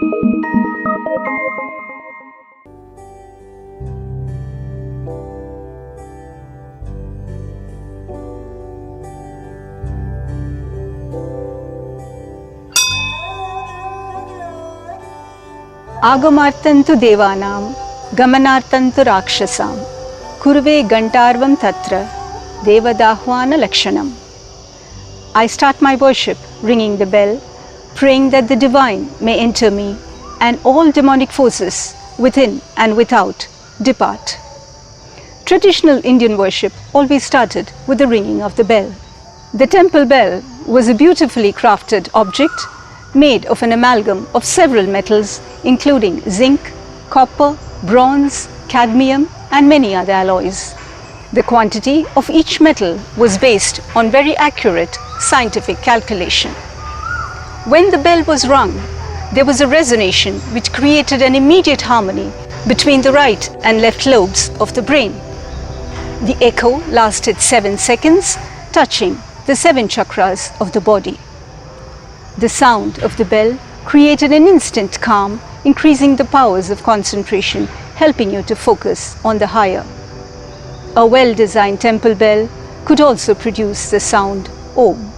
Aagamaarthanthu devaanaam, Gamanaarthanthu rakshasaam, Kurve ghantaaravam tatra, Devathaavahna lakshanam. I start my worship ringing the bell, praying that the divine may enter me and all demonic forces within and without depart. Traditional Indian worship always started with the ringing of the bell. The temple bell was a beautifully crafted object made of an amalgam of several metals including zinc, copper, bronze, cadmium and many other alloys. The quantity of each metal was based on very accurate scientific calculation. When the bell was rung, there was a resonation which created an immediate harmony between the right and left lobes of the brain. The echo lasted 7 seconds, touching the 7 chakras of the body. The sound of the bell created an instant calm, increasing the powers of concentration, helping you to focus on the higher. A well-designed temple bell could also produce the sound Om.